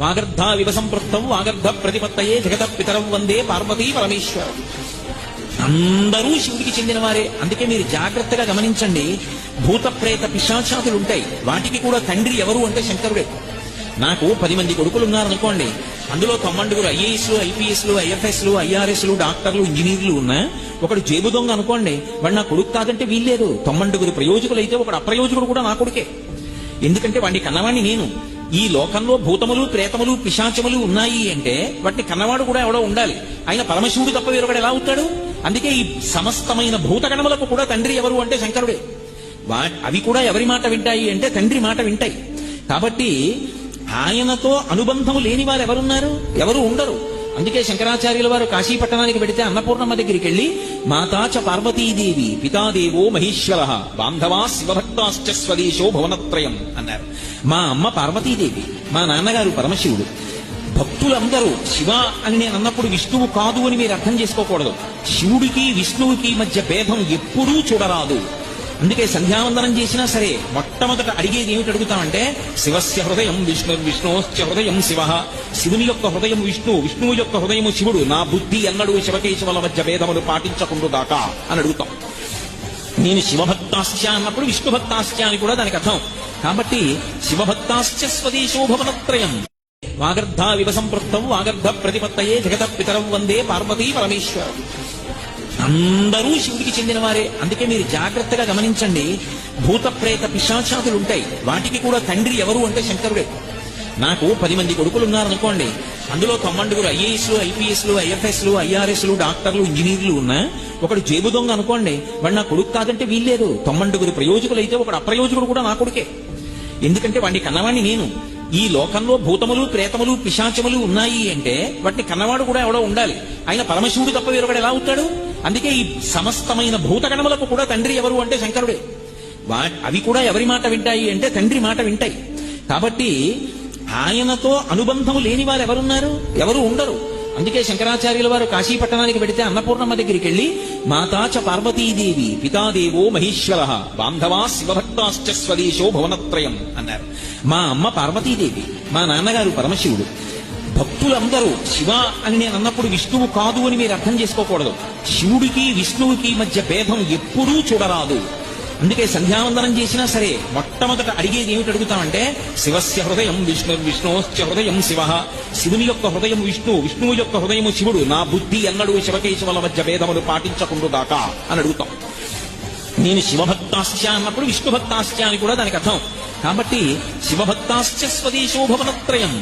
వాగర్ధావివ సంపృక్తం వాగర్ధ ప్రతిపత్తయే జగత పితరం వందే పార్వతీ పరమేశ్వరం. అందరూ శివుడికి చెందిన వారే. అందుకే మీరు జాగ్రత్తగా గమనించండి, భూత ప్రేత పిశాచాతులు ఉంటాయి, వాటికి కూడా తండ్రి ఎవరు అంటే శంకరుడే. నాకు 10 మంది కొడుకులు ఉన్నారనుకోండి, అందులో 90 ఐఏఎస్లు, ఐపీఎస్లు, ఐఎఫ్ఎస్లు, ఐఆర్ఎస్లు, డాక్టర్లు, ఇంజనీర్లు ఉన్నా ఒకడు జేబు దొంగ అనుకోండి, వాడు నా కొడుకు కాదంటే వీల్లేదు. 90 ప్రయోజకులు అయితే ఒకడు అప్రయోజకుడు కూడా నా కొడుకే. ఎందుకంటే వాడిని కన్నవాణ్ణి నేను. ఈ లోకంలో భూతములు, ప్రేతములు, పిశాచములు ఉన్నాయి అంటే వాటిని కన్నవాడు కూడా ఎవడో ఉండాలి. ఆయన పరమశివుడు తప్ప వేరొకడు ఎలా అవుతాడు? అందుకే ఈ సమస్తమైన భూతగణములకు కూడా తండ్రి ఎవరు అంటే శంకరుడే. అవి కూడా ఎవరి మాట వింటాయి అంటే తండ్రి మాట వింటాయి. కాబట్టి ఆయనతో అనుబంధము లేని వారు ఎవరున్నారు? ఎవరు ఉండరు. అందుకే శంకరాచార్యుల వారు కాశీపట్టణానికి వెడితే అన్నపూర్ణమ్మ దగ్గరికి వెళ్లి మాతాచ పార్వతీదేవి పితాదేవో మహేశ్వర బాంధవా శివభక్తాశ్చ స్వదేశో భువనత్రయం అన్నారు. మా అమ్మ పార్వతీదేవి, మా నాన్నగారు పరమశివుడు. భక్తులందరూ శివ అని నేను అన్నప్పుడు విష్ణువు కాదు అని మీరు అర్థం చేసుకోకూడదు. శివుడికి విష్ణువుకి మధ్య భేదం ఎప్పుడూ చూడరాదు. అందుకే సంధ్యావందనం చేసినా సరే మొట్టమొదట అడిగేది ఏమిటి అడుగుతామంటే శివస్య హృదయం విష్ణు విష్ణోశ్చ హృదయం శివ. శివుని యొక్క హృదయం విష్ణువు, విష్ణువు యొక్క హృదయము శివుడు. నా బుద్ధి ఎన్నడూ శివకేశవుల మధ్య భేదములు పాటించకుండుగాక అని అడుగుతాం. నేను శివభక్తాశ్చ అన్నప్పుడు విష్ణుభక్తాశ్చ అని కూడా దానికి అర్థం. కాబట్టి శివభక్తాశ్చ స్వదేశో భువనత్రయం. వాగర్ధావివ సంపృక్తం వాగర్ధ ప్రతిపత్తయే జగత పితరం వందే పార్వతీ పరమేశ్వరం. అందరూ శివుడికి చెందిన వారే. అందుకే మీరు జాగ్రత్తగా గమనించండి, భూత ప్రేత పిశాచాతులు ఉంటాయి, వాటికి కూడా తండ్రి ఎవరు అంటే శంకరుడే. నాకు 10 మంది కొడుకులు ఉన్నారనుకోండి, అందులో 90 ఐఏఎస్లు, ఐపీఎస్లు, ఐఎఫ్ఎస్లు, ఐఆర్ఎస్లు, డాక్టర్లు, ఇంజనీర్లు ఉన్నా ఒకడు జేబు దొంగ అనుకోండి, వాడు నా కొడుకు కాదంటే వీల్లేదు. 90 ప్రయోజకులు అయితే ఒకడు అప్రయోజకుడు కూడా నా కొడుకే. ఎందుకంటే వాడిని కన్నవాణ్ణి నేను. ఈ లోకంలో భూతములు, ప్రేతములు, పిశాచములు ఉన్నాయి అంటే వాటిని కన్నవాడు కూడా ఎవడో ఉండాలి. ఆయన పరమశివుడు తప్ప వేరొకడు ఎలా అవుతాడు? అందుకే ఈ సమస్తమైన భూతగణములకు కూడా తండ్రి ఎవరు అంటే శంకరుడే. అవి కూడా ఎవరి మాట వింటాయి అంటే తండ్రి మాట వింటాయి. కాబట్టి ఆయనతో అనుబంధము లేని వారు ఎవరున్నారు? ఎవరు ఉండరు. అందుకే శంకరాచార్యుల వారు కాశీపట్టణానికి వెడితే అన్నపూర్ణమ్మ దగ్గరికి వెళ్లి మాతాచ పార్వతీదేవి పితాదేవో మహేశ్వర బాంధవా శివభక్తాశ్చ స్వదేశో భువనత్రయం అన్నారు. మా అమ్మ పార్వతీదేవి, మా నాన్నగారు పరమశివుడు. భక్తులందరూ శివ అని నేను అన్నప్పుడు విష్ణువు కాదు అని మీరు అర్థం చేసుకోకూడదు. శివుడికి విష్ణువుకి మధ్య భేదం ఎప్పుడూ చూడరాదు. అందుకే సంధ్యావందనం చేసినా సరే మొట్టమొదట అడిగేది ఏమిటి అడుగుతామంటే శివస్య హృదయం విష్ణు విష్ణోశ్చ హృదయం శివ. శివుని యొక్క హృదయం విష్ణువు, విష్ణువు యొక్క హృదయము శివుడు. నా బుద్ధి ఎన్నడూ శివకేశవుల మధ్య భేదములు పాటించకుండుగాక అని అడుగుతాం. నేను శివభక్తాశ్చ అన్నప్పుడు విష్ణుభక్తాశ్చ అని కూడా దానికి అర్థం. కాబట్టి శివభక్తాశ్చ స్వదేశో భువనత్రయం.